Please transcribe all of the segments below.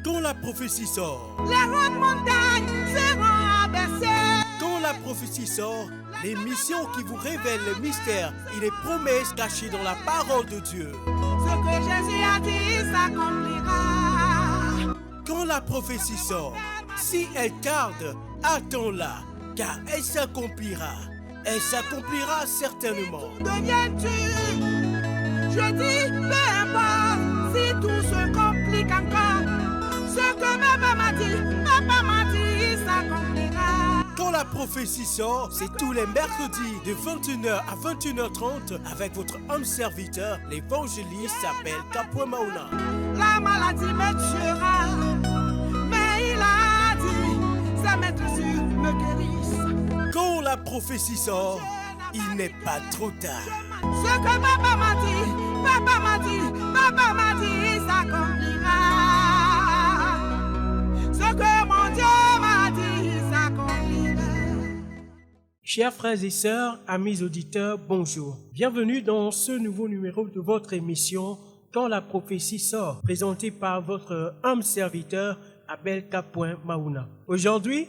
Quand la prophétie sort, les hautes montagnes seront abaissées. quand la prophétie sort, l'émission qui vous révèle les mystères et les promesses cachées dans la parole de Dieu. Ce que Jésus a dit s'accomplira. Quand la prophétie sort, si elle tarde, attends-la, car elle s'accomplira. Elle s'accomplira certainement. Deviens-tu? Je dis, peu importe si tout se complique encore. Ce que papa m'a dit s'accomplira. Quand la prophétie sort, c'est tous les mercredis de 21h à 21h30 avec votre homme serviteur, l'évangéliste s'appelle Kapwe Mauna. La maladie me tuera, mais il a dit, sa maîtrise me guérisse. Quand la prophétie sort, il n'est pas trop tard. Ce que papa m'a dit s'accomplira. Ce que mon Dieu m'a dit s'accomplira. Chers frères et sœurs, amis auditeurs, bonjour. Bienvenue dans ce nouveau numéro de votre émission « Quand la prophétie sort », présentée par votre humble serviteur Abel Kapwe Mauna. Aujourd'hui,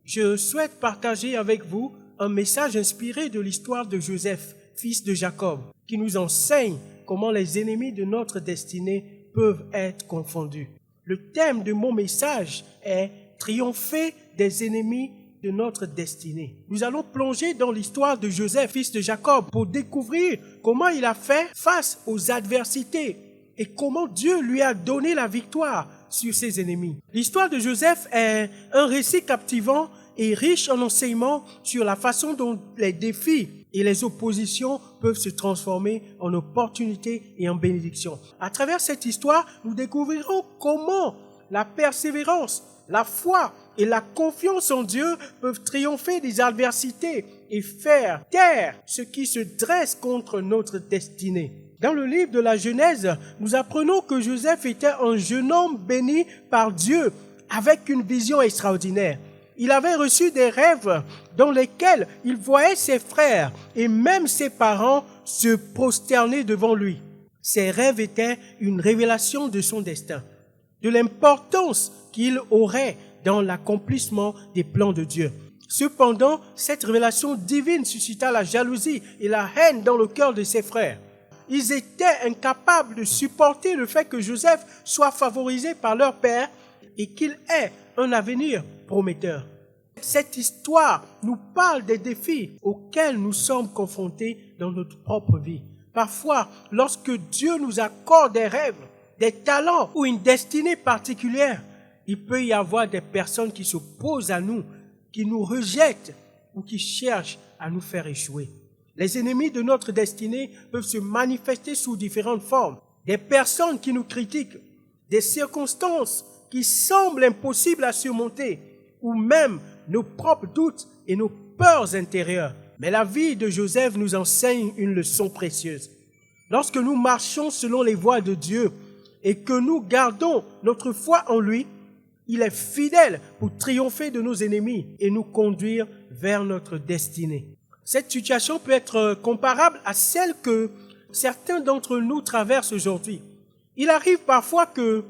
je souhaite partager avec vous un message inspiré de l'histoire de Joseph, fils de Jacob, qui nous enseigne comment les ennemis de notre destinée peuvent être confondus. Le thème de mon message est « Triompher des ennemis de notre destinée ». Nous allons plonger dans l'histoire de Joseph, fils de Jacob, pour découvrir comment il a fait face aux adversités et comment Dieu lui a donné la victoire sur ses ennemis. L'histoire de Joseph est un récit captivant et riche en enseignements sur la façon dont les défis et les oppositions peuvent se transformer en opportunités et en bénédictions. À travers cette histoire, nous découvrirons comment la persévérance, la foi et la confiance en Dieu peuvent triompher des adversités et faire taire ce qui se dresse contre notre destinée. Dans le livre de la Genèse, nous apprenons que Joseph était un jeune homme béni par Dieu avec une vision extraordinaire. Il avait reçu des rêves dans lesquels il voyait ses frères et même ses parents se prosterner devant lui. Ces rêves étaient une révélation de son destin, de l'importance qu'il aurait dans l'accomplissement des plans de Dieu. Cependant, cette révélation divine suscita la jalousie et la haine dans le cœur de ses frères. Ils étaient incapables de supporter le fait que Joseph soit favorisé par leur père et qu'il ait un avenir prometteur. Cette histoire nous parle des défis auxquels nous sommes confrontés dans notre propre vie. Parfois, lorsque Dieu nous accorde des rêves, des talents ou une destinée particulière, il peut y avoir des personnes qui s'opposent à nous, qui nous rejettent ou qui cherchent à nous faire échouer. Les ennemis de notre destinée peuvent se manifester sous différentes formes. Des personnes qui nous critiquent, des circonstances qui semblent impossibles à surmonter, ou même nos propres doutes et nos peurs intérieures. Mais la vie de Joseph nous enseigne une leçon précieuse. Lorsque nous marchons selon les voies de Dieu et que nous gardons notre foi en lui, il est fidèle pour triompher de nos ennemis et nous conduire vers notre destinée. Cette situation peut être comparable à celle que certains d'entre nous traversent aujourd'hui. Il arrive parfois que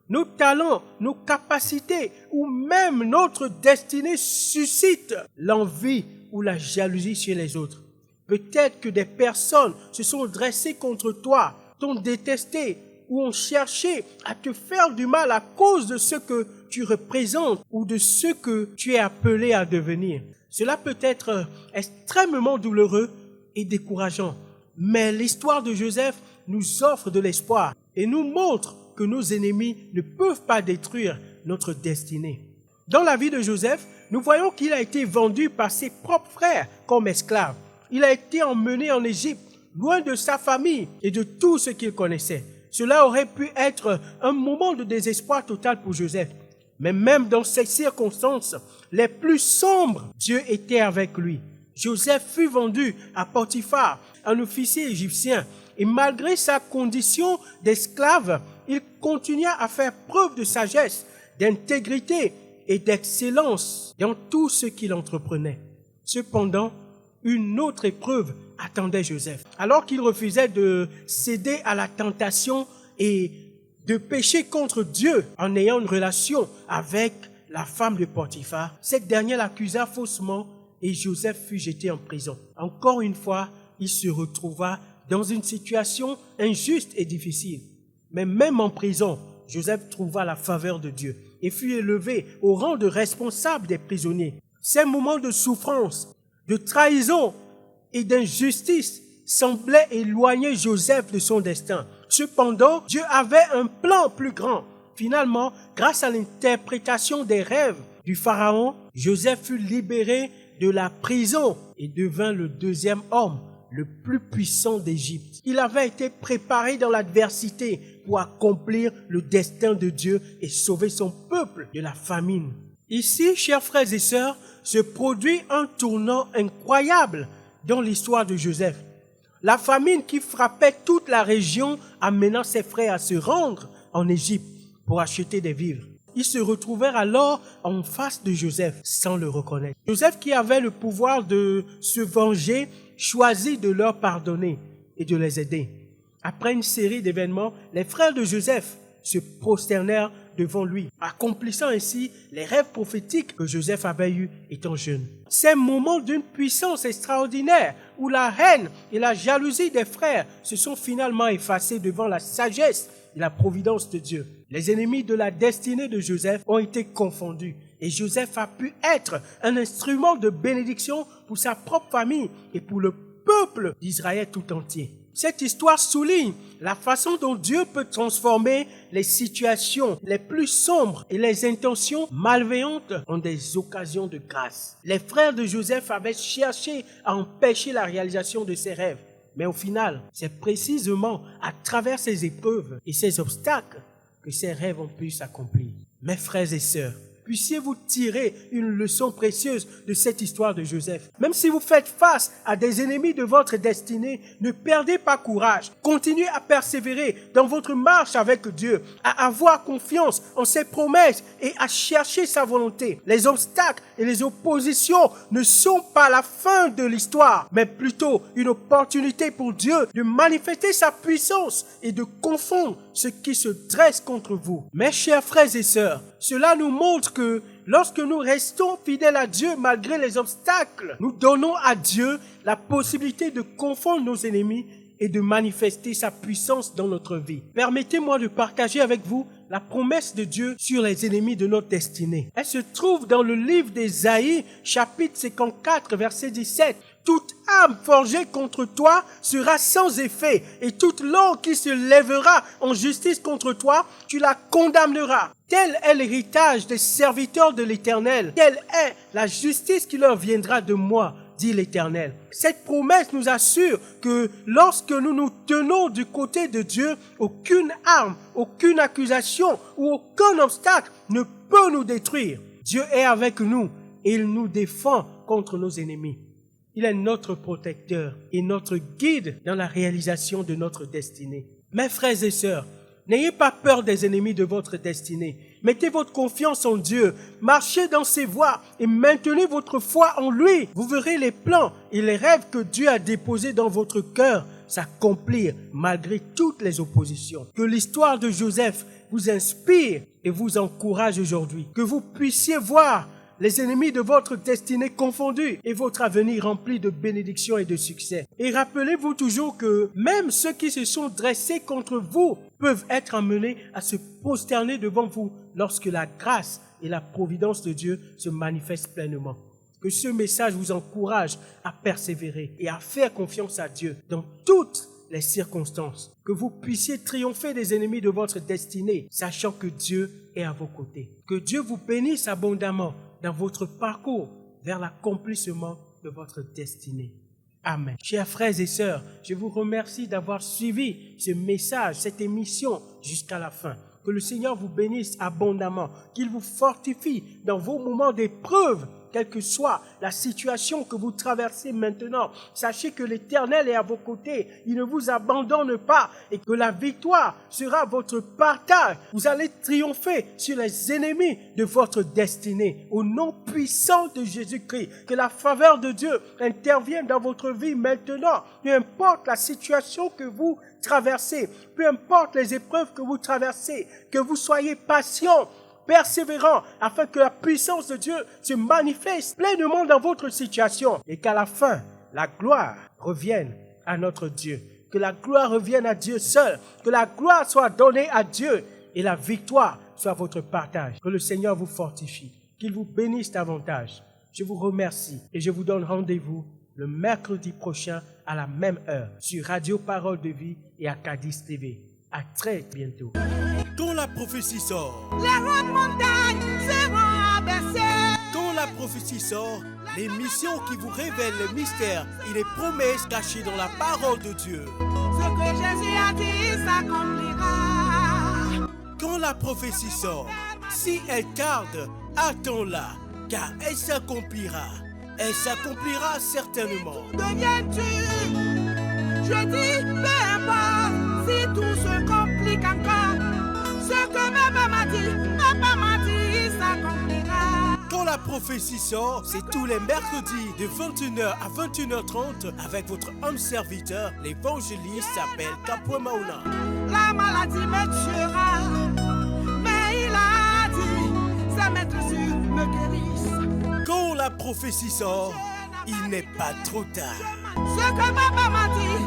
nos talents, nos capacités ou même notre destinée suscitent l'envie ou la jalousie chez les autres. Peut-être que des personnes se sont dressées contre toi, t'ont détesté ou ont cherché à te faire du mal à cause de ce que tu représentes ou de ce que tu es appelé à devenir. Cela peut être extrêmement douloureux et décourageant, mais l'histoire de Joseph nous offre de l'espoir et nous montre que nos ennemis ne peuvent pas détruire notre destinée. Dans la vie de Joseph, nous voyons qu'il a été vendu par ses propres frères comme esclave. Il a été emmené en Égypte, loin de sa famille et de tout ce qu'il connaissait. Cela aurait pu être un moment de désespoir total pour Joseph. Mais même dans ces circonstances les plus sombres, Dieu était avec lui. Joseph fut vendu à Potiphar, un officier égyptien, et malgré sa condition d'esclave, il continua à faire preuve de sagesse, d'intégrité et d'excellence dans tout ce qu'il entreprenait. Cependant, une autre épreuve attendait Joseph. Alors qu'il refusait de céder à la tentation et de pécher contre Dieu en ayant une relation avec la femme de Potiphar, cette dernière l'accusa faussement et Joseph fut jeté en prison. Encore une fois, il se retrouva dans une situation injuste et difficile. Mais même en prison, Joseph trouva la faveur de Dieu et fut élevé au rang de responsable des prisonniers. Ces moments de souffrance, de trahison et d'injustice semblaient éloigner Joseph de son destin. Cependant, Dieu avait un plan plus grand. Finalement, grâce à l'interprétation des rêves du Pharaon, Joseph fut libéré de la prison et devint le deuxième homme le plus puissant d'Égypte. Il avait été préparé dans l'adversité pour accomplir le destin de Dieu et sauver son peuple de la famine. Ici, chers frères et sœurs, se produit un tournant incroyable dans l'histoire de Joseph. La famine qui frappait toute la région amenant ses frères à se rendre en Égypte pour acheter des vivres. Ils se retrouvèrent alors en face de Joseph sans le reconnaître. Joseph, qui avait le pouvoir de se venger, choisit de leur pardonner et de les aider. Après une série d'événements, les frères de Joseph se prosternèrent devant lui, accomplissant ainsi les rêves prophétiques que Joseph avait eus étant jeune. Ces moments d'une puissance extraordinaire où la haine et la jalousie des frères se sont finalement effacés devant la sagesse et la providence de Dieu. Les ennemis de la destinée de Joseph ont été confondus et Joseph a pu être un instrument de bénédiction pour sa propre famille et pour le peuple d'Israël tout entier. Cette histoire souligne la façon dont Dieu peut transformer les situations les plus sombres et les intentions malveillantes en des occasions de grâce. Les frères de Joseph avaient cherché à empêcher la réalisation de ses rêves. Mais au final, c'est précisément à travers ces épreuves et ces obstacles que ces rêves ont pu s'accomplir. Mes frères et sœurs, puissiez-vous tirer une leçon précieuse de cette histoire de Joseph. Même si vous faites face à des ennemis de votre destinée, ne perdez pas courage. Continuez à persévérer dans votre marche avec Dieu, à avoir confiance en ses promesses et à chercher sa volonté. Les obstacles et les oppositions ne sont pas la fin de l'histoire, mais plutôt une opportunité pour Dieu de manifester sa puissance et de confondre ceux qui se dressent contre vous. Mes chers frères et sœurs, cela nous montre que lorsque nous restons fidèles à Dieu malgré les obstacles, nous donnons à Dieu la possibilité de confondre nos ennemis et de manifester sa puissance dans notre vie. Permettez-moi de partager avec vous la promesse de Dieu sur les ennemis de notre destinée. Elle se trouve dans le livre d'Ésaïe, chapitre 54, verset 17. Toute arme forgée contre toi sera sans effet, et toute langue qui se lèvera en justice contre toi, tu la condamneras. Tel est l'héritage des serviteurs de l'Éternel. Telle est la justice qui leur viendra de moi, dit l'Éternel. Cette promesse nous assure que lorsque nous nous tenons du côté de Dieu, aucune arme, aucune accusation ou aucun obstacle ne peut nous détruire. Dieu est avec nous et il nous défend contre nos ennemis. Il est notre protecteur et notre guide dans la réalisation de notre destinée. Mes frères et sœurs, n'ayez pas peur des ennemis de votre destinée. Mettez votre confiance en Dieu, marchez dans ses voies et maintenez votre foi en lui. Vous verrez les plans et les rêves que Dieu a déposés dans votre cœur s'accomplir malgré toutes les oppositions. Que l'histoire de Joseph vous inspire et vous encourage aujourd'hui. Que vous puissiez voir les ennemis de votre destinée confondus et votre avenir rempli de bénédictions et de succès. Et rappelez-vous toujours que même ceux qui se sont dressés contre vous peuvent être amenés à se prosterner devant vous lorsque la grâce et la providence de Dieu se manifestent pleinement. Que ce message vous encourage à persévérer et à faire confiance à Dieu dans toutes les circonstances. Que vous puissiez triompher des ennemis de votre destinée, sachant que Dieu est à vos côtés. Que Dieu vous bénisse abondamment dans votre parcours vers l'accomplissement de votre destinée. Amen. Chers frères et sœurs, je vous remercie d'avoir suivi ce message, cette émission jusqu'à la fin. Que le Seigneur vous bénisse abondamment, qu'il vous fortifie dans vos moments d'épreuve, quelle que soit la situation que vous traversez maintenant. Sachez que l'Éternel est à vos côtés, il ne vous abandonne pas et que la victoire sera votre partage. Vous allez triompher sur les ennemis de votre destinée. Au nom puissant de Jésus-Christ, que la faveur de Dieu intervienne dans votre vie maintenant. Peu importe la situation que vous traversez, peu importe les épreuves que vous traversez, que vous soyez patient, persévérant, afin que la puissance de Dieu se manifeste pleinement dans votre situation et qu'à la fin, la gloire revienne à notre Dieu. Que la gloire revienne à Dieu seul, que la gloire soit donnée à Dieu et la victoire soit votre partage. Que le Seigneur vous fortifie, qu'il vous bénisse davantage. Je vous remercie et je vous donne rendez-vous le mercredi prochain à la même heure sur Radio Parole de Vie et à Cadiz TV. À très bientôt. Quand la prophétie sort, Les hautes montagnes seront abaissées. quand la prophétie sort, l'émission qui vous révèle les mystères et les promesses cachées dans la parole de Dieu. Ce que Jésus a dit s'accomplira. Quand la prophétie sort, si elle tarde, attends-la, car elle s'accomplira. Elle s'accomplira certainement. Deviens-tu? Je dis, peu importe si tout se complique encore. Ce que ma papa m'a dit s'accomplira. Quand la prophétie sort, c'est tous les mercredis de 21h à 21h30 avec votre homme serviteur, l'évangéliste s'appelle Kapwe Mauna. La maladie me tuera, mais il a dit, sa maître sur me guérisse. Quand la prophétie sort, il n'est pas trop tard. Ce que papa m'a dit